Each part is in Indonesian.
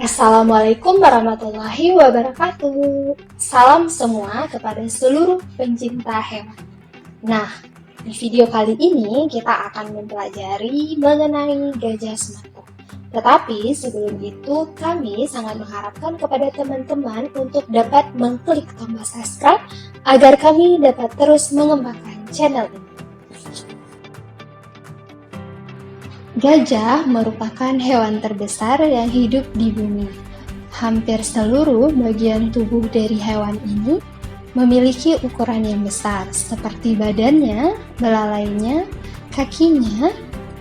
Assalamualaikum warahmatullahi wabarakatuh. Salam semua kepada seluruh pencinta hewan. Nah, di video kali ini kita akan mempelajari mengenai gajah Sumatera. Tetapi sebelum itu, kami sangat mengharapkan kepada teman-teman untuk dapat mengklik tombol subscribe agar kami dapat terus mengembangkan channel ini. Gajah merupakan hewan terbesar yang hidup di bumi. Hampir seluruh bagian tubuh dari hewan ini memiliki ukuran yang besar, seperti badannya, belalainya, kakinya,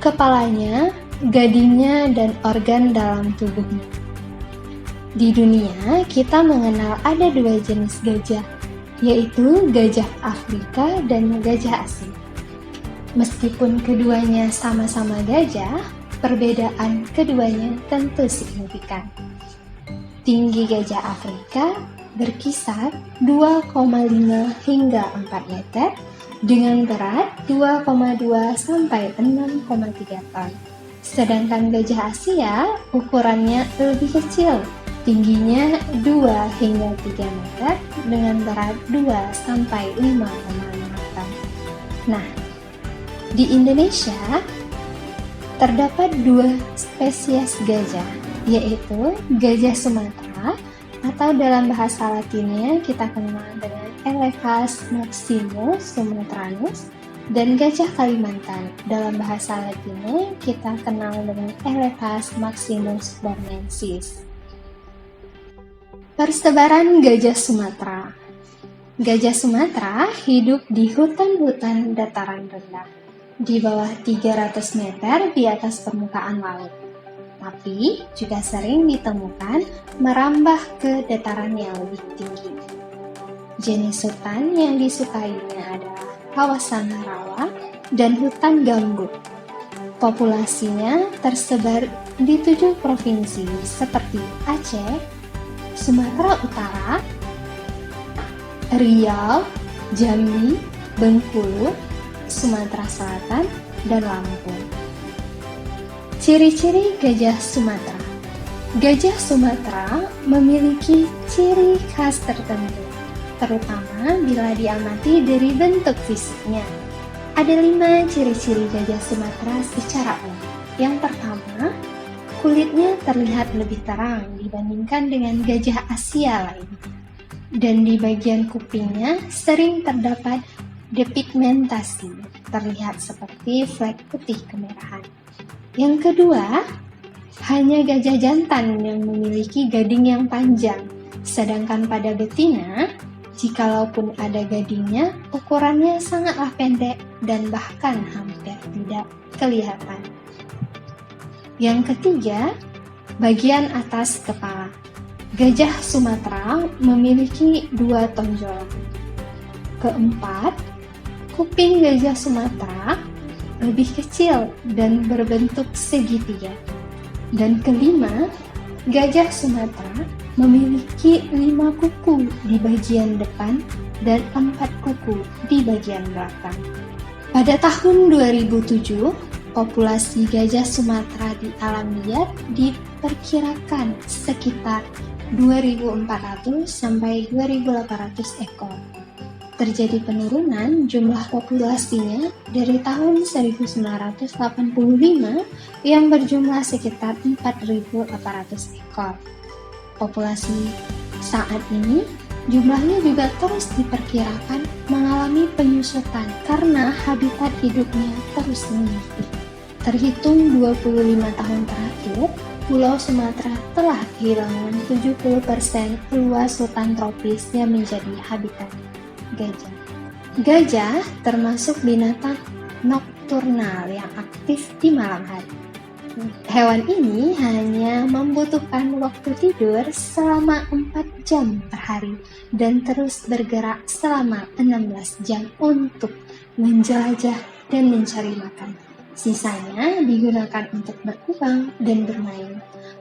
kepalanya, gadingnya, dan organ dalam tubuhnya. Di dunia, kita mengenal ada dua jenis gajah, yaitu gajah Afrika dan gajah Asia. Meskipun keduanya sama-sama gajah, perbedaan keduanya tentu signifikan. Tinggi gajah Afrika berkisar 2,5 hingga 4 meter dengan berat 2,2 sampai 6,3 ton. Sedangkan gajah Asia ukurannya lebih kecil, tingginya 2 hingga 3 meter dengan berat 2 sampai 5,5 ton. Nah, di Indonesia terdapat dua spesies gajah, yaitu gajah Sumatera atau dalam bahasa Latinnya kita kenal dengan Elephas maximus sumatranus, dan gajah Kalimantan dalam bahasa Latinnya kita kenal dengan Elephas maximus bornensis. Persebaran gajah Sumatera. Gajah Sumatera hidup di hutan-hutan dataran rendah di bawah 300 meter di atas permukaan laut, tapi juga sering ditemukan merambah ke dataran yang lebih tinggi. Jenis hutan yang disukainya adalah kawasan rawa dan hutan gambut. Populasinya tersebar di 7 provinsi seperti Aceh, Sumatera Utara, Riau, Jambi, Bengkulu, Sumatera Selatan, dan Lampung. Ciri-ciri gajah Sumatera. Gajah Sumatera memiliki ciri khas tertentu, terutama bila diamati dari bentuk fisiknya. Ada 5 ciri-ciri gajah Sumatera secara umum. Yang pertama, kulitnya terlihat lebih terang dibandingkan dengan gajah Asia lainnya. Dan di bagian kupingnya sering terdapat depigmentasi, terlihat seperti flek putih kemerahan. Yang kedua, hanya gajah jantan yang memiliki gading yang panjang, sedangkan pada betina, jikalaupun ada gadingnya, ukurannya sangatlah pendek dan bahkan hampir tidak kelihatan. Yang ketiga, bagian atas kepala. Gajah Sumatera memiliki 2 tonjolan. Keempat, kuping gajah Sumatera lebih kecil dan berbentuk segitiga. Dan kelima, gajah Sumatera memiliki 5 kuku di bagian depan dan 4 kuku di bagian belakang. Pada tahun 2007, populasi gajah Sumatera di alam liar diperkirakan sekitar 2.400 sampai 2.800 ekor. Terjadi penurunan jumlah populasinya dari tahun 1985 yang berjumlah sekitar 4.800 ekor. Populasi saat ini jumlahnya juga terus diperkirakan mengalami penyusutan karena habitat hidupnya terus menipis. Terhitung 25 tahun terakhir, Pulau Sumatera telah kehilangan 70% luas hutan tropis yang menjadi habitat gajah. Gajah termasuk binatang nokturnal yang aktif di malam hari. Hewan ini hanya membutuhkan waktu tidur selama 4 jam per hari dan terus bergerak selama 16 jam untuk menjelajah dan mencari makan. Sisanya digunakan untuk berkembang dan bermain.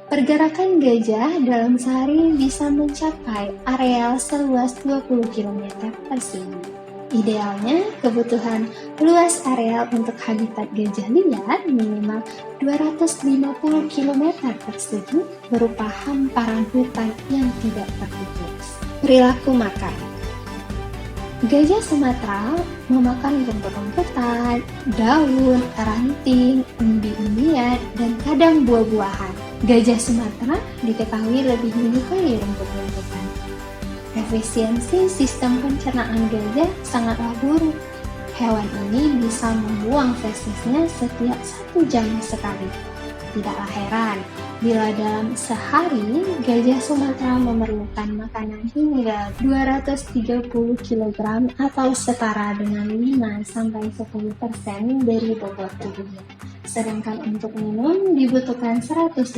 Pergerakan gajah dalam sehari bisa mencapai areal seluas 20 km persegi. Idealnya, kebutuhan luas areal untuk habitat gajah liar minimal 250 km persegi berupa hamparan hutan yang tidak terputus. Perilaku makan. Gajah Sumatera memakan rumput-rumputan, daun, ranting, umbi-umbian, dan kadang buah-buahan. Gajah Sumatera diketahui lebih menyukai rumput-rumputan. Efisiensi sistem pencernaan gajah sangatlah buruk. Hewan ini bisa membuang fesisnya setiap 1 jam sekali. Tidaklah heran bila dalam sehari gajah Sumatera memerlukan makanan hingga 230 kg atau setara dengan 5-10% dari bobot tubuhnya. Sedangkan untuk minum dibutuhkan 180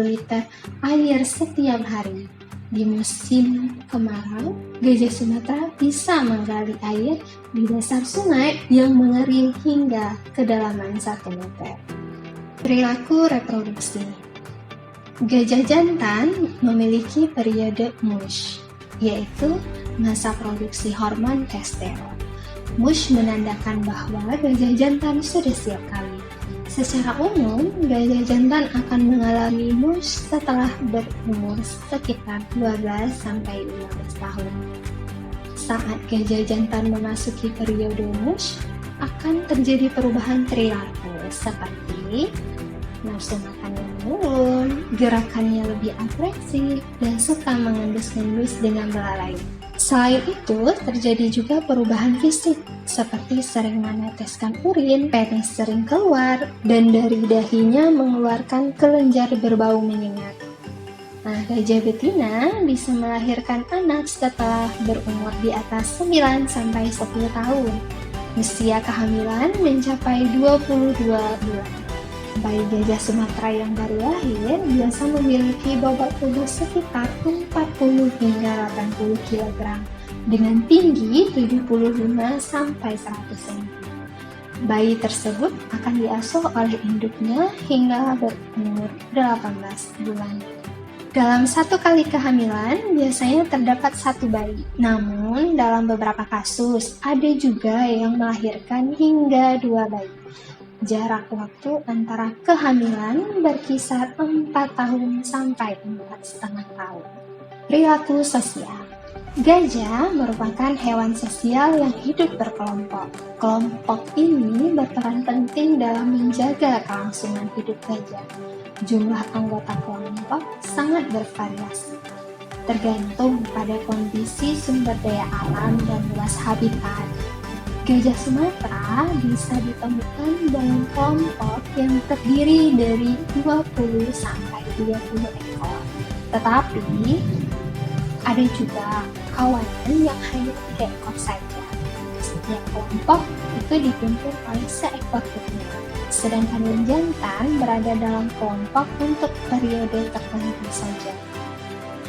liter air setiap hari. Di musim kemarau, gajah Sumatera bisa menggali air di dasar sungai yang mengering hingga kedalaman 1 meter. Perilaku reproduksi. Gajah jantan memiliki periode mush, yaitu masa produksi hormon testosteron. Mush menandakan bahwa gajah jantan sudah siap kawin. Secara umum, gajah jantan akan mengalami mush setelah berumur sekitar 12-15 tahun. Saat gajah jantan memasuki periode mush, akan terjadi perubahan perilaku seperti nafsu makan yang menurun, gerakannya lebih agresif, dan suka mengendus-endus dengan belalai. Selain itu, terjadi juga perubahan fisik, seperti sering meneteskan urin, penis sering keluar, dan dari dahinya mengeluarkan kelenjar berbau menyengat. Nah, gajah betina bisa melahirkan anak setelah berumur di atas 9-10 tahun. Usia kehamilan mencapai 22 bulan. Bayi gajah Sumatera yang baru lahir biasa memiliki bobot tubuh sekitar 40 hingga 80 kg dengan tinggi 75-100 cm. Bayi tersebut akan diasuh oleh induknya hingga berumur 18 bulan. Dalam 1 kali kehamilan biasanya terdapat 1 bayi. Namun dalam beberapa kasus ada juga yang melahirkan hingga 2 bayi. Jarak waktu antara kehamilan berkisar 4 tahun sampai 4,5 tahun. Perilaku sosial. Gajah merupakan hewan sosial yang hidup berkelompok. Kelompok ini berperan penting dalam menjaga kelangsungan hidup gajah. Jumlah anggota kelompok sangat bervariasi, tergantung pada kondisi sumber daya alam dan luas habitat. Gajah Sumatera bisa ditemukan dalam kelompok yang terdiri dari 20-30 ekor. Tetapi, ada juga kawanan yang hanya 3 ekor saja. Setiap kelompok itu dipimpin oleh seekor betina. Sedangkan yang jantan berada dalam kelompok untuk periode tertentu saja.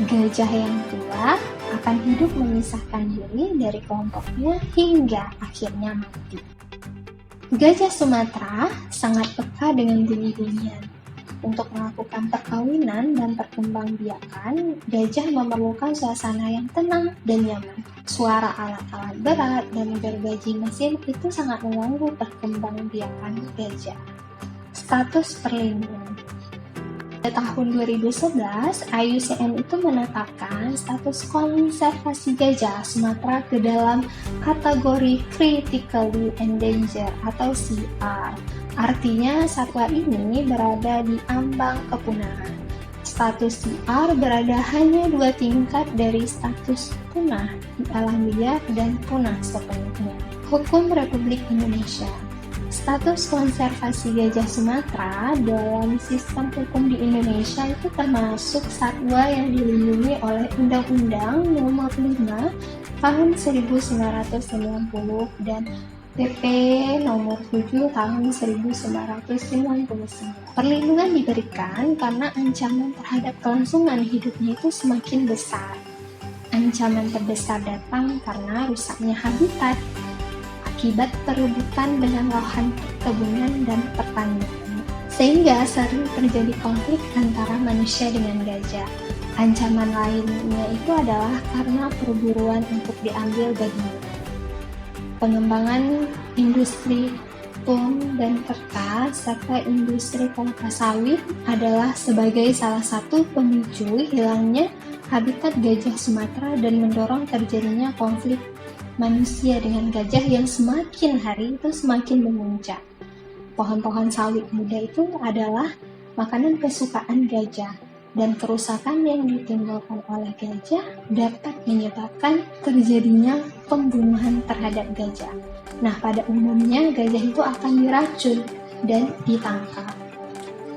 Gajah yang tua akan hidup memisahkan diri dari kelompoknya hingga akhirnya mati. Gajah Sumatera sangat peka dengan bunyi-bunyian. Untuk melakukan perkawinan dan perkembangbiakan, gajah memerlukan suasana yang tenang dan nyaman. Suara alat-alat berat dan gergaji mesin itu sangat mengganggu perkembangbiakan gajah. Status perlindungan. Pada tahun 2011, IUCN itu menetapkan status konservasi gajah Sumatera ke dalam kategori Critically Endangered atau CR. Artinya satwa ini berada di ambang kepunahan. Status CR berada hanya 2 tingkat dari status punah di alam liar dan punah sepenuhnya. Hukum Republik Indonesia. Status konservasi gajah Sumatera dalam sistem hukum di Indonesia itu termasuk satwa yang dilindungi oleh Undang-Undang Nomor 5 Tahun 1990 dan PP Nomor 7 Tahun 1999. Perlindungan diberikan karena ancaman terhadap kelangsungan hidupnya itu semakin besar. Ancaman terbesar datang karena rusaknya habitat akibat perebutan dengan lahan perkebunan dan pertanian, sehingga sering terjadi konflik antara manusia dengan gajah. Ancaman lainnya itu adalah karena perburuan untuk diambil bagian. pengembangan industri pum dan kertas, serta industri kelapa sawit adalah sebagai salah satu pemicu hilangnya habitat gajah Sumatera dan mendorong terjadinya konflik manusia dengan gajah yang semakin hari itu semakin memuncak. Pohon-pohon sawit muda itu adalah makanan kesukaan gajah, dan kerusakan yang ditimbulkan oleh gajah dapat menyebabkan terjadinya pembunuhan terhadap gajah. Nah, pada umumnya gajah itu akan diracun dan ditangkap.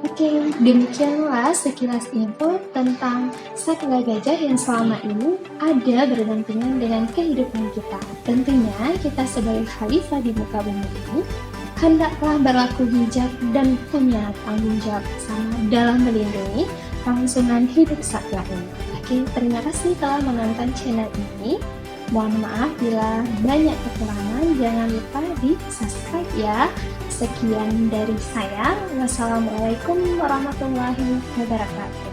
Oke, demikianlah sekilas info tentang satwa gajah yang selama ini ada berdampingan dengan kehidupan kita. Tentunya kita sebagai khalifah di muka bumi ini hendaklah berlaku bijak dan punya tanggung jawab bersama dalam melindungi kelangsungan hidup satwa ini. Oke, terima kasih telah menonton channel ini. Mohon maaf bila banyak kekurangan, jangan lupa di subscribe ya. Sekian dari saya. Wassalamualaikum warahmatullahi wabarakatuh.